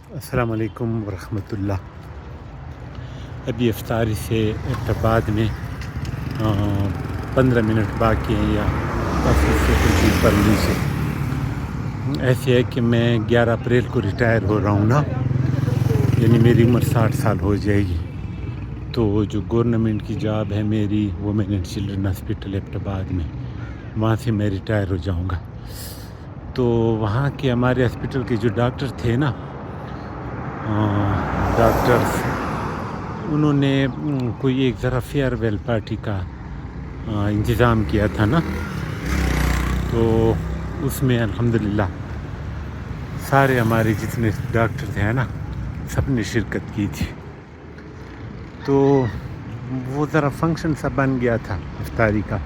السلام علیکم ورحمۃ اللہ۔ ابھی افطاری سے ارتباد میں 15 منٹ باقی ہیں یا 10 سے کچھ اوپر نیچے۔ ایسے ہے کہ میں 11 اپریل کو ریٹائر ہو رہا ہوں نا، یعنی میری عمر 60 سال ہو جائے گی۔ تو جو گورنمنٹ کی جاب ہے میری وومن اینڈ چلڈرن ہاسپٹل ارتباد میں، وہاں سے میں ریٹائر ہو جاؤں گا۔ تو وہاں کے ہمارے ہاسپٹل کے جو ڈاکٹر تھے نا، ڈاکٹرز، انہوں نے کوئی ایک ذرا فیئر ویل پارٹی کا انتظام کیا تھا نا، تو اس میں الحمدللہ سارے ہمارے جتنے ڈاکٹر تھے نا، سب نے شرکت کی تھی۔ تو وہ ذرا فنکشن سا بن گیا تھا افطاری کا۔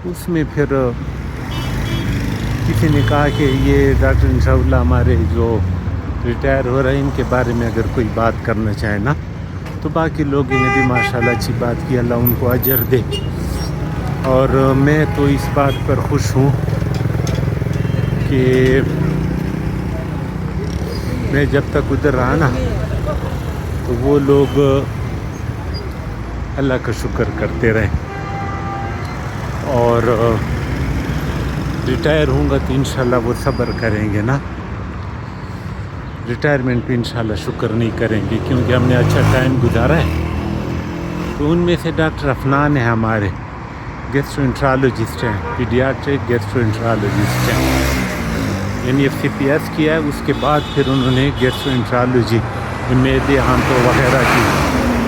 اس میں پھر کسی نے کہا کہ یہ ڈاکٹر انشاءاللہ ہمارے جو ریٹائر ہو رہے ہیں ان کے بارے میں اگر کوئی بات کرنا چاہے نا، تو باقی لوگوں نے بھی ماشاءاللہ اچھی بات کی، اللہ ان کو اجر دے۔ اور میں تو اس بات پر خوش ہوں کہ میں جب تک ادھر رہا نا، تو وہ لوگ اللہ کا شکر کرتے رہے، اور ریٹائر ہوں گا تو انشاءاللہ وہ صبر کریں گے نا، ریٹائرمنٹ پہ انشاءاللہ شکر نہیں کریں گے، کیونکہ ہم نے اچھا ٹائم گزارا ہے۔ تو ان میں سے ڈاکٹر عفنان ہیں ہمارے، گیسٹرو انٹرالوجسٹ ہیں، پیڈیاٹرک گیسٹرو انٹرالوجسٹ ہیں، یعنی FCPS کیا ہے، اس کے بعد پھر انہوں نے گیسٹرو انٹرالوجی معدے آنتوں وغیرہ کی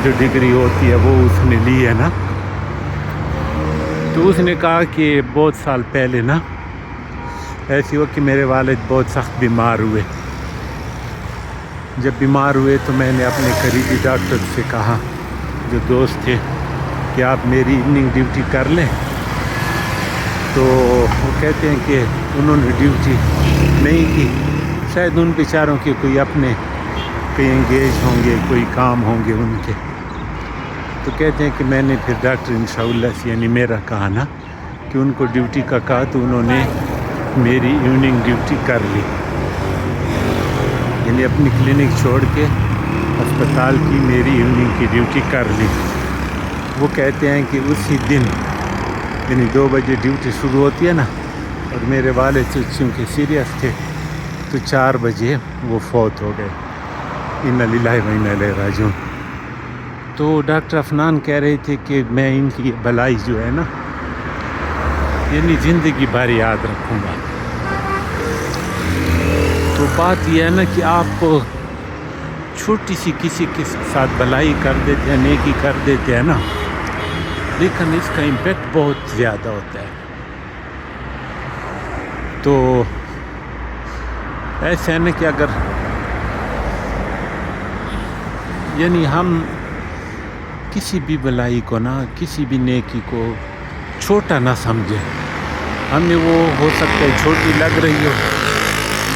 جو ڈگری ہوتی ہے وہ اس نے لی ہے نا۔ تو اس نے کہا کہ بہت سال پہلے نا ایسی ہوا کہ میرے والد بہت سخت بیمار ہوئے۔ جب بیمار ہوئے تو میں نے اپنے قریبی ڈاکٹر سے کہا، جو دوست تھے، کہ آپ میری ایوننگ ڈیوٹی کر لیں۔ تو وہ کہتے ہیں کہ انہوں نے ڈیوٹی نہیں کی، شاید ان بیچاروں کے کوئی اپنے کہیں انگیج ہوں گے، کوئی کام ہوں گے ان کے۔ تو کہتے ہیں کہ میں نے پھر ڈاکٹر انشاءاللہ سے، یعنی میرا کہا نا، کہ ان کو ڈیوٹی کا کہا، تو انہوں نے میری ایوننگ ڈیوٹی کر لی، یعنی اپنی کلینک چھوڑ کے ہسپتال کی میری ایوننگ کی ڈیوٹی کر لی۔ وہ کہتے ہیں کہ اسی دن، یعنی 2 بجے ڈیوٹی شروع ہوتی ہے نا، اور میرے والد چونکہ سیریس تھے تو 4 بجے وہ فوت ہو گئے۔ انا للہ و انا الیہ راجعون۔ تو ڈاکٹر عفنان کہہ رہے تھے کہ میں ان کی بھلائی جو ہے نا، یعنی زندگی بھر یاد رکھوں گا۔ تو بات یہ ہے نا کہ آپ چھوٹی سی کسی کے ساتھ بھلائی کر دیتے ہیں، نیکی کر دیتے ہیں نا، لیکن اس کا امپیکٹ بہت زیادہ ہوتا ہے۔ تو ایسا ہے نا کہ اگر یعنی ہم کسی بھی بھلائی کو نا، کسی بھی نیکی کو چھوٹا نہ سمجھیں، ہمیں وہ ہو سکتا ہے چھوٹی لگ رہی ہو،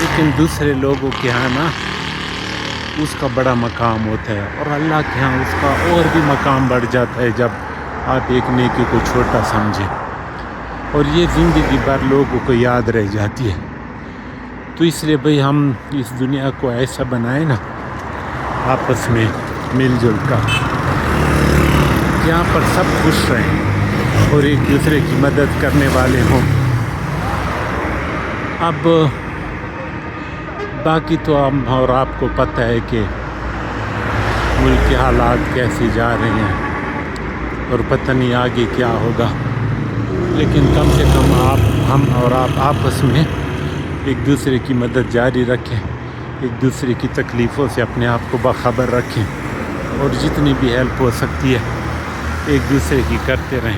لیکن دوسرے لوگوں کے ہاں نا اس کا بڑا مقام ہوتا ہے، اور اللہ کے ہاں اس کا اور بھی مقام بڑھ جاتا ہے جب آپ ایک نیکی کو چھوٹا سمجھیں، اور یہ زندگی بھر لوگوں کو یاد رہ جاتی ہے۔ تو اس لیے بھئی ہم اس دنیا کو ایسا بنائیں نا، آپس میں مل جل کر، جہاں پر سب خوش رہیں اور ایک دوسرے کی مدد کرنے والے ہوں۔ اب باقی تو ہم اور آپ کو پتہ ہے کہ ملک کے حالات کیسے جا رہے ہیں، اور پتہ نہیں آگے کیا ہوگا، لیکن کم سے کم ہم اور آپ آپس میں ایک دوسرے کی مدد جاری رکھیں، ایک دوسرے کی تکلیفوں سے اپنے آپ کو باخبر رکھیں، اور جتنی بھی ہیلپ ہو سکتی ہے ایک دوسرے کی کرتے رہیں۔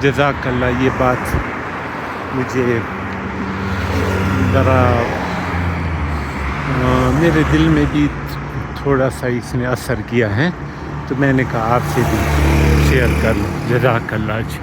جزاک اللہ۔ یہ بات مجھے ذرا میرے دل میں بھی تھوڑا سا اس نے اثر کیا ہے، تو میں نے کہا آپ سے بھی شیئر کر لوں۔ جزاک اللہ۔